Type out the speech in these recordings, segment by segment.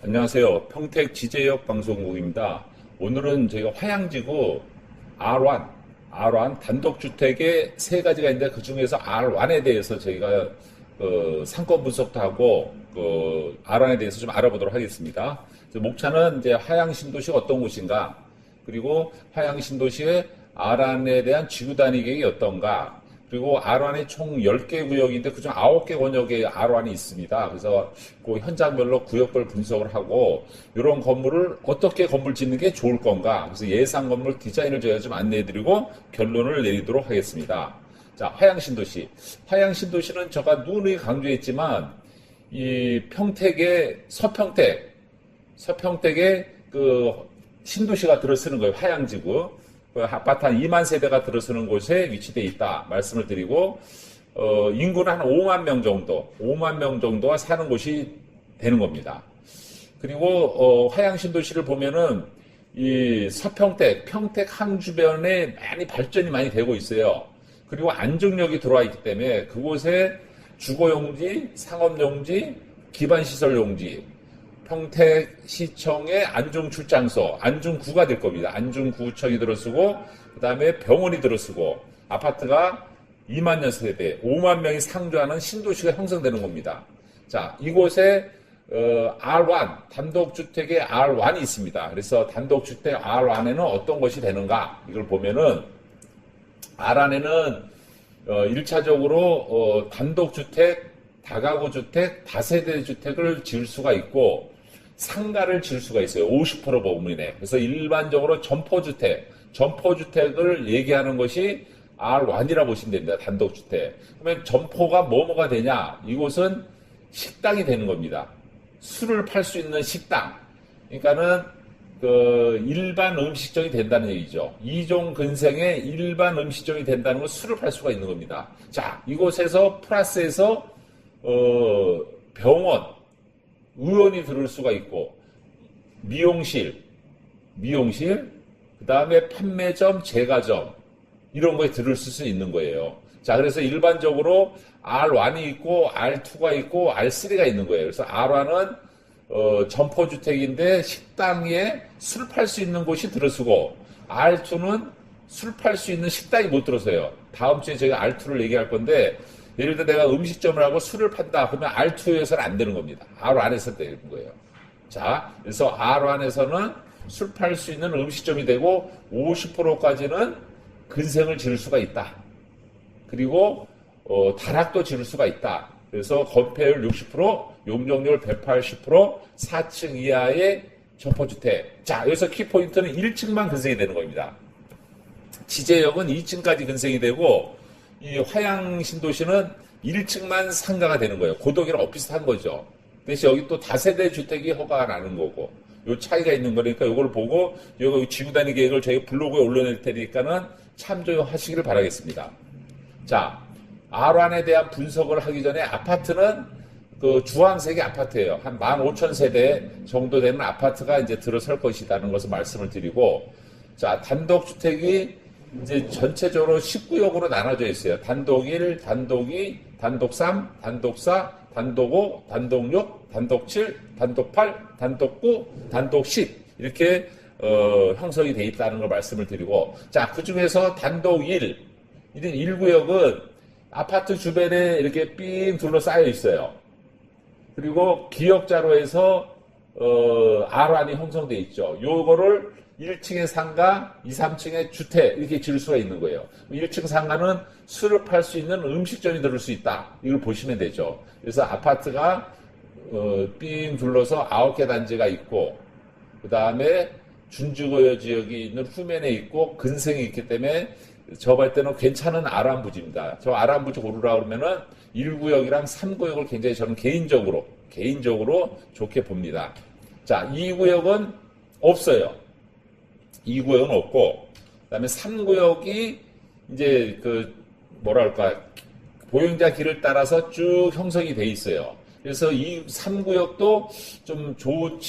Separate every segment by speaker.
Speaker 1: 안녕하세요. 평택 지제역 방송국입니다. 오늘은 저희가 화양지구 R1 단독주택의 세 가지가 있는데 그 중에서 R1에 대해서 저희가 상권 분석도 하고 R1에 대해서 좀 알아보도록 하겠습니다. 목차는 이제 화양신도시가 어떤 곳인가, 그리고 화양신도시의 R1에 대한 지구 단위 계획이 어떤가, 그리고 R1이 총 10개 구역인데 그중 9개 권역에 R1이 있습니다. 그래서 그 현장별로 구역별 분석을 하고 이런 건물을 어떻게 건물 짓는 게 좋을 건가, 그래서 예상 건물 디자인을 저희가 좀 안내해드리고 결론을 내리도록 하겠습니다. 자, 화양신도시는 제가 누누이 강조했지만 이 평택의 서평택의 그 신도시가 들어서는 거예요. 화양지구. 아파트 한 2만 세대가 들어서는 곳에 위치되어 있다 말씀을 드리고, 인구는 한 5만 명 정도가 사는 곳이 되는 겁니다. 그리고 화양신도시를 보면은 이 평택항 주변에 많이 발전이 많이 되고 있어요. 그리고 안정역이 들어와 있기 때문에 그곳에 주거용지, 상업용지, 기반시설용지, 평택시청의 안중출장소, 안중구가 될 겁니다. 안중구청이 들어서고, 그 다음에 병원이 들어서고, 아파트가 2만 여 세대, 5만 명이 상주하는 신도시가 형성되는 겁니다. 자, 이곳에 R1, 단독주택의 R1이 있습니다. 그래서 단독주택 R1에는 어떤 것이 되는가, 이걸 보면은 R1에는 1차적으로 단독주택, 다가구 주택, 다세대 주택을 지을 수가 있고 상가를 지을 수가 있어요. 50% 범위내. 그래서 일반적으로 점포주택을 얘기하는 것이 R1이라고 보시면 됩니다. 단독주택. 그러면 점포가 뭐가 되냐? 이곳은 식당이 되는 겁니다. 술을 팔 수 있는 식당. 그러니까는 일반 음식점이 된다는 얘기죠. 2종 근생의 일반 음식점이 된다는 건 술을 팔 수가 있는 겁니다. 자, 이곳에서 플러스해서 병원, 의원이 들을 수가 있고, 미용실, 그 다음에 판매점, 제과점, 이런 거에 들을 수 있는 거예요. 자, 그래서 일반적으로 R1이 있고, R2가 있고, R3가 있는 거예요. 그래서 R1은 점포주택인데 식당에 술 팔 수 있는 곳이 들어서고, R2는 술 팔 수 있는 식당이 못 들어서요. 다음 주에 저희가 R2를 얘기할 건데, 예를 들어 내가 음식점을 하고 술을 판다 그러면 R2에서는 안 되는 겁니다. R1에서 되는 거예요. 자, 그래서 R1에서는 술 팔 수 있는 음식점이 되고 50%까지는 근생을 지을 수가 있다. 그리고 다락도 지을 수가 있다. 그래서 건폐율 60%, 용적률 180%, 4층 이하의 점포주택. 자, 여기서 키포인트는 1층만 근생이 되는 겁니다. 지제역은 2층까지 근생이 되고, 이 화양신도시는 1층만 상가가 되는 거예요. 고덕이랑 비슷한 거죠. 대신 여기 또 다세대 주택이 허가가 나는 거고, 요 차이가 있는 거니까 요걸 보고, 요거 지구단위 계획을 저희 블로그에 올려낼 테니까는 참조하시기를 바라겠습니다. 자, R1에 대한 분석을 하기 전에 아파트는 주황색의 아파트예요. 한 15,000세대 정도 되는 아파트가 이제 들어설 것이라는 것을 말씀을 드리고, 자, 단독주택이 이제 전체적으로 19역으로 나눠져 있어요. 단독 1, 단독 2, 단독 3, 단독 4, 단독 5, 단독 6, 단독 7, 단독 8, 단독 9, 단독 10 이렇게 형성이 돼 있다는 걸 말씀을 드리고, 자, 그 중에서 단독 1구역은 아파트 주변에 이렇게 삥 둘러싸여 있어요. 그리고 기역자로 해서 R1이 형성돼 있죠. 요거를 1층의 상가, 2, 3층의 주택 이렇게 지을 수가 있는 거예요. 1층 상가는 술을 팔 수 있는 음식점이 들을 수 있다. 이걸 보시면 되죠. 그래서 아파트가 삥 둘러서 9개 단지가 있고, 그 다음에 준주거 지역이 있는 후면에 있고 근생이 있기 때문에 저 볼 때는 괜찮은 아람부지입니다. 저 아람부지 고르라 그러면은 1구역이랑 3구역을 굉장히 저는 개인적으로 좋게 봅니다. 자, 2구역은 없어요. 2구역은 없고, 그 다음에 3구역이 이제 보행자 길을 따라서 쭉 형성이 돼 있어요. 그래서 이 3구역도 좀 좋은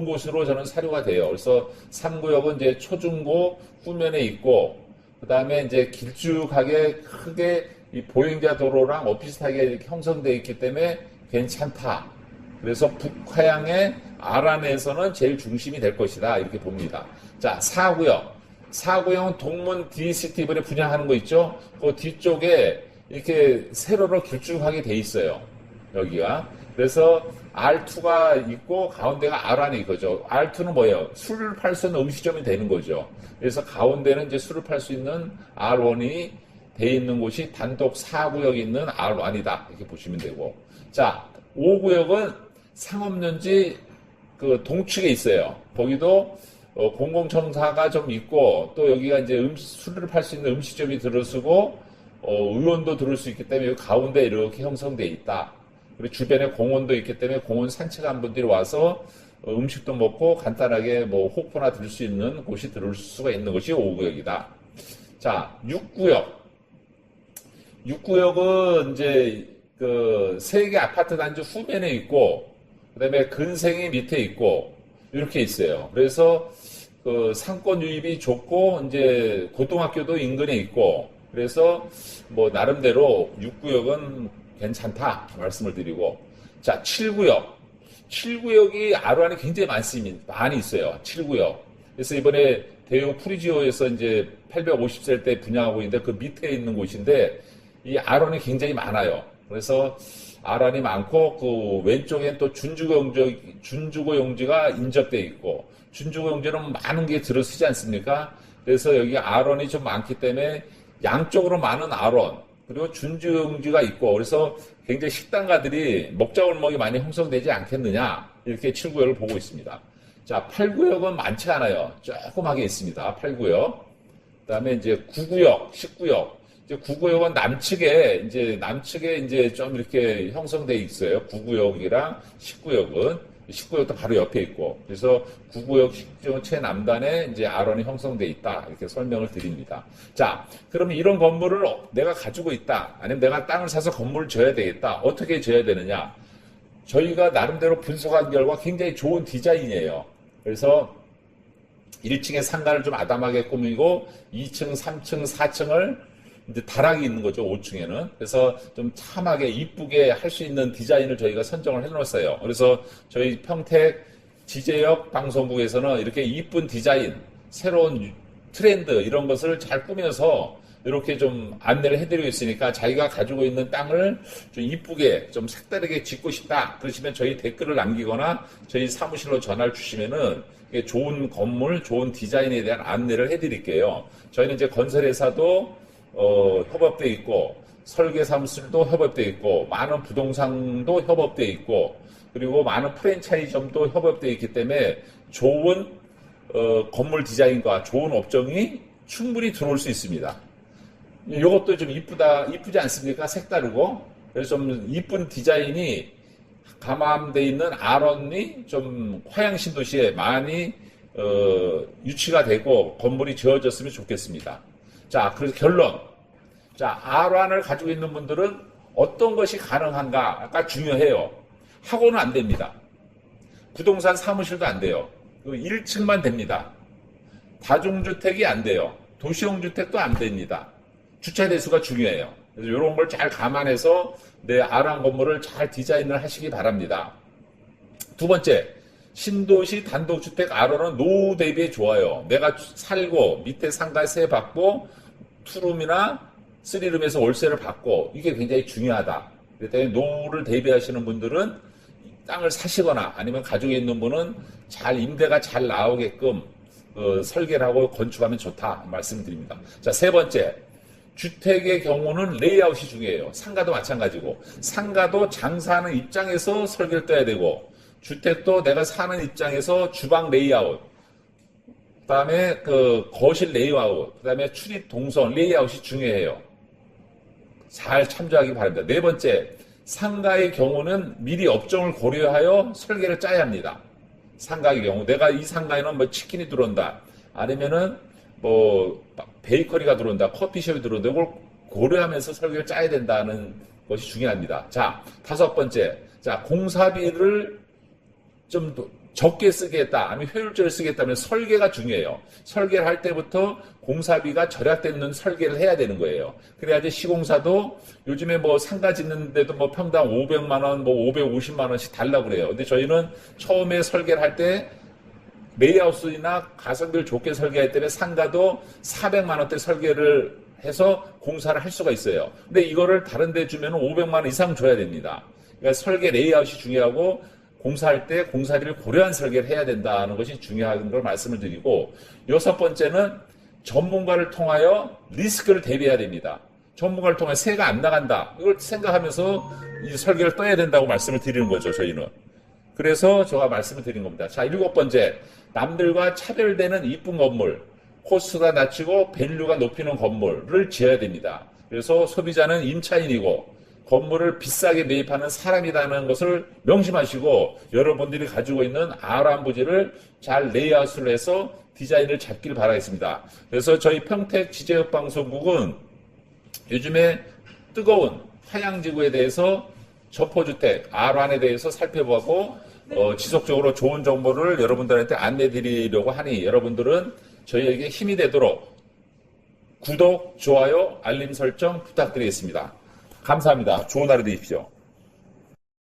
Speaker 1: 곳으로 저는 사료가 돼요. 그래서 3구역은 이제 초중고 후면에 있고, 그 다음에 이제 길쭉하게 크게 이 보행자 도로랑 비슷하게 형성되어 있기 때문에 괜찮다. 그래서 북화양의 R 안에서는 제일 중심이 될 것이다. 이렇게 봅니다. 자, 4구역. 4구역은 동문 DCT분에 분양하는 거 있죠? 그 뒤쪽에 이렇게 세로로 길쭉하게 돼 있어요. 여기가. 그래서 R2가 있고 가운데가 R 안에 이거죠. R2는 뭐예요? 술을 팔 수 있는 음식점이 되는 거죠. 그래서 가운데는 이제 술을 팔 수 있는 R1이 돼 있는 곳이 단독 4구역이 있는 R1이다. 이렇게 보시면 되고. 자, 5구역은 상업연지 그 동측에 있어요. 거기도 공공청사가 좀 있고 또 여기가 이제 술을 팔 수 있는 음식점이 들어서고 의원도 들을 수 있기 때문에 가운데 이렇게 형성되어 있다. 그리고 주변에 공원도 있기 때문에 공원 산책한 분들이 와서 음식도 먹고 간단하게 뭐 호프나 들 수 있는 곳이 들을 수가 있는 것이 5구역이다. 자, 6구역. 6구역은 이제 그 세 개 아파트 단지 후면에 있고 그다음에 근생이 밑에 있고 이렇게 있어요. 그래서 그 상권 유입이 좋고 이제 고등학교도 인근에 있고 그래서 뭐 나름대로 6구역은 괜찮다 말씀을 드리고 자 7구역 7구역이 아루안에 굉장히 많이 있어요. 7구역 그래서 이번에 대형 프리지오에서 이제 850세일 때 분양하고 있는데 그 밑에 있는 곳인데 이 아루안이 굉장히 많아요. 그래서 아란이 많고 그 왼쪽엔 또 준주거 용지가 인접돼 있고 준주거 용지는 많은 게 들어서지 않습니까? 그래서 여기 아론이 좀 많기 때문에 양쪽으로 많은 아론 그리고 준주거 용지가 있고 그래서 굉장히 식당가들이 먹자골목이 많이 형성되지 않겠느냐 이렇게 7구역을 보고 있습니다. 자 8구역은 많지 않아요. 조그맣게 있습니다. 8구역 그다음에 이제 9구역 10구역 이제 9구역은 남측에 이제 좀 이렇게 형성돼 있어요. 9구역이랑 10구역은 10구역도 바로 옆에 있고 그래서 9구역 최남단에 이제 아론이 형성돼 있다 이렇게 설명을 드립니다. 자, 그러면 이런 건물을 내가 가지고 있다 아니면 내가 땅을 사서 건물을 지어야 되겠다 어떻게 지어야 되느냐? 저희가 나름대로 분석한 결과 굉장히 좋은 디자인이에요. 그래서 1층에 상가를 좀 아담하게 꾸미고 2층, 3층, 4층을 이제 다락이 있는 거죠, 5층에는. 그래서 좀 참하게 이쁘게 할 수 있는 디자인을 저희가 선정을 해놓았어요. 그래서 저희 평택 지제역 방송국에서는 이렇게 이쁜 디자인, 새로운 트렌드 이런 것을 잘 꾸며서 이렇게 좀 안내를 해드리고 있으니까 자기가 가지고 있는 땅을 좀 이쁘게 좀 색다르게 짓고 싶다 그러시면 저희 댓글을 남기거나 저희 사무실로 전화를 주시면은 좋은 건물, 좋은 디자인에 대한 안내를 해드릴게요. 저희는 이제 건설회사도 협업돼 있고 설계 사무실도 협업돼 있고 많은 부동산도 협업돼 있고 그리고 많은 프랜차이즈점도 협업돼 있기 때문에 좋은 건물 디자인과 좋은 업종이 충분히 들어올 수 있습니다. 이것도 좀 이쁘지 않습니까? 색다르고 그래서 좀 이쁜 디자인이 감암돼 있는 아론이 좀 화양 신도시에 많이 유치가 되고 건물이 지어졌으면 좋겠습니다. 자, 그래서 결론. 자, R1을 가지고 있는 분들은 어떤 것이 가능한가가 중요해요. 학원은 안 됩니다. 부동산 사무실도 안 돼요. 1층만 됩니다. 다중주택이 안 돼요. 도시형 주택도 안 됩니다. 주차 대수가 중요해요. 그래서 이런 걸 잘 감안해서 내 R1 건물을 잘 디자인을 하시기 바랍니다. 두 번째, 신도시 단독주택 R1은 노후 대비에 좋아요. 내가 살고 밑에 상가 세 받고 투룸이나 3룸에서 월세를 받고 이게 굉장히 중요하다. 그렇기 때문에 노후를 대비하시는 분들은 땅을 사시거나 아니면 가지고 있는 분은 잘 임대가 잘 나오게끔 설계를 하고 건축하면 좋다 말씀드립니다. 자, 세 번째. 주택의 경우는 레이아웃이 중요해요. 상가도 마찬가지고 상가도 장사하는 입장에서 설계를 떠야 되고 주택도 내가 사는 입장에서 주방 레이아웃 그다음에 그 거실 레이아웃 그다음에 출입 동선 레이아웃이 중요해요. 잘 참조하기 바랍니다. 네 번째, 상가의 경우는 미리 업종을 고려하여 설계를 짜야 합니다. 상가의 경우 내가 이 상가에는 뭐 치킨이 들어온다 아니면은 뭐 베이커리가 들어온다 커피숍이 들어온다 이걸 고려하면서 설계를 짜야 된다는 것이 중요합니다. 자, 다섯 번째, 자 공사비를 좀 적게 쓰겠다, 아니면 효율적으로 쓰겠다면 설계가 중요해요. 설계를 할 때부터 공사비가 절약되는 설계를 해야 되는 거예요. 그래야지 시공사도 요즘에 뭐 상가 짓는데도 뭐 평당 500만 원, 뭐 550만 원씩 달라고 그래요. 근데 저희는 처음에 설계를 할 때 레이아웃이나 가성비를 좋게 설계할 때는 상가도 400만 원대 설계를 해서 공사를 할 수가 있어요. 근데 이거를 다른 데 주면 500만 원 이상 줘야 됩니다. 그러니까 설계 레이아웃이 중요하고 공사할 때 공사비를 고려한 설계를 해야 된다는 것이 중요한 걸 말씀을 드리고, 여섯 번째는 전문가를 통하여 리스크를 대비해야 됩니다. 전문가를 통해 세가 안 나간다, 이걸 생각하면서 이 설계를 떠야 된다고 말씀을 드리는 거죠, 저희는. 그래서 제가 말씀을 드린 겁니다. 자, 일곱 번째, 남들과 차별되는 이쁜 건물, 코스가 낮추고 밸류가 높이는 건물을 지어야 됩니다. 그래서 소비자는 임차인이고 건물을 비싸게 매입하는 사람이라는 것을 명심하시고 여러분들이 가지고 있는 아람부지를 잘 레이아웃을 해서 디자인을 잡길 바라겠습니다. 그래서 저희 평택 지제협방송국은 요즘에 뜨거운 하향지구에 대해서 점포주택, R1에 대해서 살펴보고 지속적으로 좋은 정보를 여러분들한테 안내드리려고 하니 여러분들은 저희에게 힘이 되도록 구독, 좋아요, 알림 설정 부탁드리겠습니다. 감사합니다. 좋은 하루 되십시오.